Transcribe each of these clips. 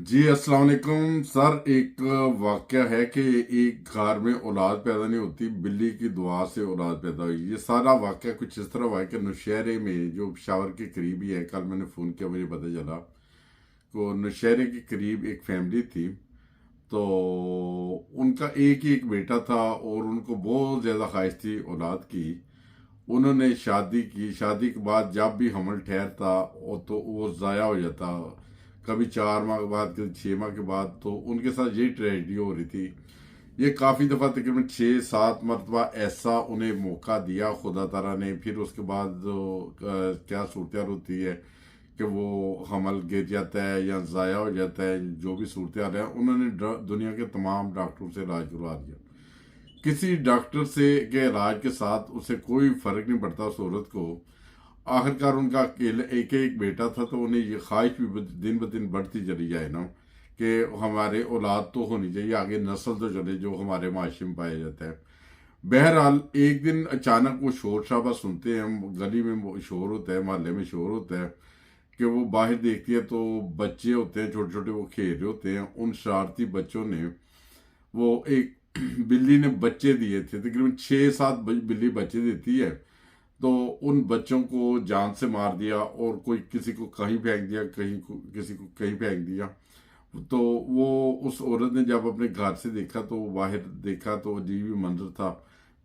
जी अस्सलाम वालेकुम सर। एक वाक़या है कि एक घर में औलाद पैदा नहीं होती, बिल्ली की दुआ से औलाद पैदा हुई। ये सारा वाक़या कुछ इस तरह हुआ है कि नौशहरे में, जो पेशावर के करीब ही है, कल मैंने फ़ोन किया, मुझे पता चला को नौशहरे के करीब एक फैमिली थी। तो उनका एक ही एक बेटा था और उनको बहुत ज़्यादा ख्वाहिश थी औलाद की। उन्होंने शादी की। शादी के बाद जब भी हमल ठहरता तो वो ज़ाया हो जाता, कभी 4 माह के बाद, कभी 6 माह के बाद। तो उनके साथ यही ट्रेजेडी हो रही थी। ये काफ़ी दफ़ा तकरीबन 6-7 मरतबा ऐसा उन्हें मौका दिया खुदा ताला ने। फिर उसके बाद क्या सूरत होती है कि वो हमल गिर जाता है या ज़ाया हो जाता है, जो भी सूरत है। उन्होंने दुनिया के तमाम डॉक्टरों से इलाज करवा दिया। किसी डॉक्टर से के इलाज के साथ उसे कोई फ़र्क नहीं पड़ता उस औरत को। आखिरकार उनका अकेले एक एक बेटा था, तो उन्हें ये ख्वाहिश भी दिन ब दिन बढ़ती चली जाए ना कि हमारे औलाद तो होनी चाहिए, आगे नस्ल तो चले जो हमारे माशरे में पाया जाता है। बहरहाल एक दिन अचानक वो शोर शराबा सुनते हैं। गली में वो शोर होता है, मोहल्ले में शोर होता है कि वो बाहर देखती है तो बच्चे होते हैं, छोटे छोटे, वो खेल रहे होते हैं। उन शरारती बच्चों ने, वो एक बिल्ली ने बच्चे दिए थे, तकरीबन 6-7 बिल्ली बच्चे देती है। तो उन बच्चों को जान से मार दिया और कोई किसी को कहीं फेंक दिया, किसी को कहीं फेंक दिया। तो वो उस औरत ने जब अपने घर से देखा तो बाहर देखा तो अजीब ही मंजर था।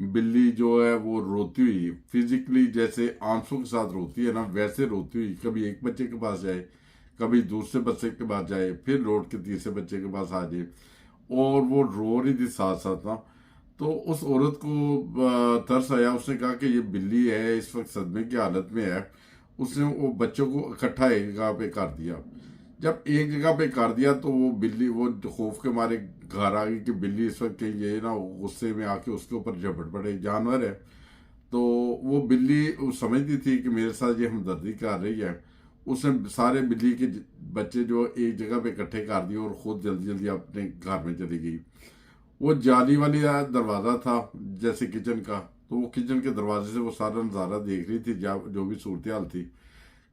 बिल्ली जो है वो रोती हुई, फिजिकली जैसे आंसू के साथ रोती है ना, वैसे रोती हुई कभी एक बच्चे के पास जाए, कभी दूसरे बच्चे के पास जाए, फिर लौट के तीसरे बच्चे के पास आ जाए। और वो रो रही थी साथ साथ ना। तो उस औरत को तरस आया। उसने कहा कि ये बिल्ली है, इस वक्त सदमे की हालत में है। उसने वो बच्चों को इकट्ठा एक जगह पे कर दिया। जब एक जगह पे कर दिया तो वो बिल्ली, वो खौफ के मारे घर आ गई कि बिल्ली इस वक्त कहीं ये ना गुस्से में आके उसके ऊपर झपट पड़े, जानवर है। तो वो बिल्ली वो समझती थी कि मेरे साथ ये हमदर्दी कर रही है। उसने सारे बिल्ली के बच्चे जो एक जगह पे इकट्ठे कर दिए और खुद जल्दी जल्दी अपने घर में चली गई। वो जाली वाली दरवाज़ा था जैसे किचन का, तो वो किचन के दरवाजे से वो सारा नज़ारा देख रही थी, जो भी सूरत हाल थी।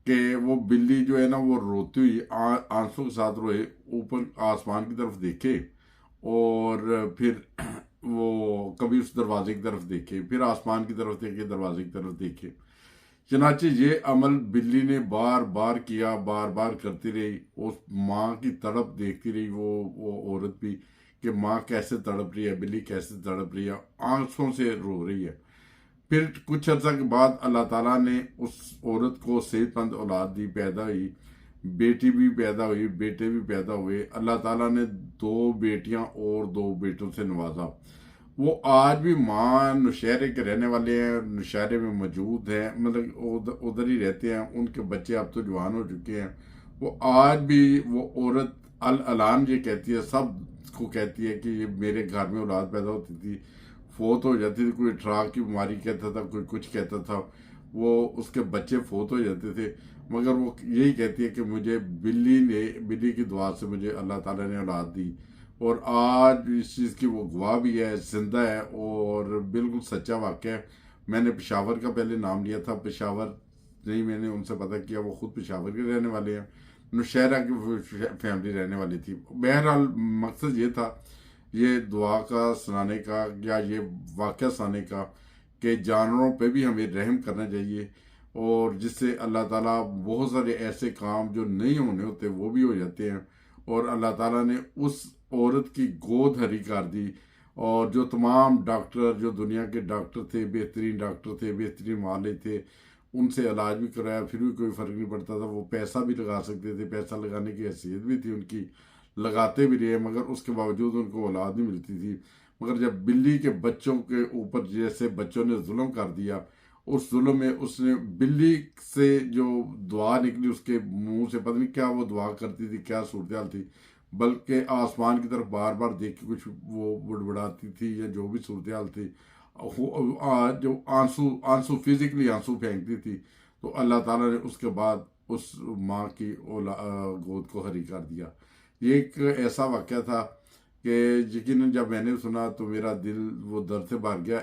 कि वो बिल्ली जो है ना वो रोती हुई आंसू के साथ रोए, ऊपर आसमान की तरफ देखे और फिर वो कभी उस दरवाजे की तरफ देखे, फिर आसमान की तरफ देखे, दरवाजे की तरफ देखे। चनाचे ये अमल बिल्ली ने बार बार किया, बार बार करती रही। उस माँ की तड़प देखती रही वो औरत भी, कि माँ कैसे तड़प रही है, बिल्ली कैसे तड़प रही है, आंसुओं से रो रही है। फिर कुछ अर्सा के बाद अल्लाह ताला ने उस औरत को सेहतमंद औलाद दी, पैदा हुई। बेटी भी पैदा हुई, बेटे भी पैदा हुए। अल्लाह ताला ने 2 बेटियां और 2 बेटों से नवाजा। वो आज भी माँ नौशहरे के रहने वाले हैं, नौशहरे में मौजूद हैं, मतलब उधर ही रहते हैं। उनके बच्चे अब तो जवान हो चुके हैं। वो आज भी वो औरत अल अलान ये कहती है, सब को कहती है कि ये मेरे घर में औलाद पैदा होती थी, फोत हो जाती थी, कोई ट्राक की बीमारी कहता था, कोई कुछ कहता था, वो उसके बच्चे फोत हो जाते थे। मगर वो यही कहती है कि मुझे बिल्ली की दुआ से मुझे अल्लाह ताला ने औलाद दी। और आज इस चीज़ की वो गवाह भी है, जिंदा है और बिल्कुल सच्चा वाक़या है। मैंने पेशावर का पहले नाम लिया था, पेशावर नहीं, मैंने उनसे पता किया, वो खुद पेशावर के रहने वाले हैं, नौशहरा की फैमिली रहने वाली थी। बहरहाल मकसद ये था ये दुआ का सुनाने का, या ये वाक़या सुनाने का, कि जानवरों पे भी हमें रहम करना चाहिए, और जिससे अल्लाह ताला बहुत सारे ऐसे काम जो नहीं होने होते वो भी हो जाते हैं। और अल्लाह ताला ने उस औरत की गोद हरी कर दी। और जो तमाम डॉक्टर, जो दुनिया के डॉक्टर थे, बेहतरीन डॉक्टर थे, बेहतरीन माले थे, उनसे इलाज भी कराया, फिर भी कोई फ़र्क नहीं पड़ता था। वो पैसा भी लगा सकते थे, पैसा लगाने की हैसियत भी थी उनकी, लगाते भी रहे, मगर उसके बावजूद उनको औलाद नहीं मिलती थी। मगर जब बिल्ली के बच्चों के ऊपर जैसे बच्चों ने जुल्म कर दिया, उस जुल्म में उसने बिल्ली से जो दुआ निकली उसके मुंह से, पता नहीं क्या वो दुआ करती थी, क्या सूरत थी, बल्कि आसमान की तरफ बार बार देख के कुछ वो बुड़बुड़ाती थी, या जो भी सूरत थी, जो आंसू आंसू फिजिकली आंसू फेंकती थी। तो अल्लाह ताला ने उसके बाद उस माँ की गोद को हरी कर दिया। ये एक ऐसा वाक़या था कि यकीनन जब मैंने सुना तो मेरा दिल वो दर्द से भर गया।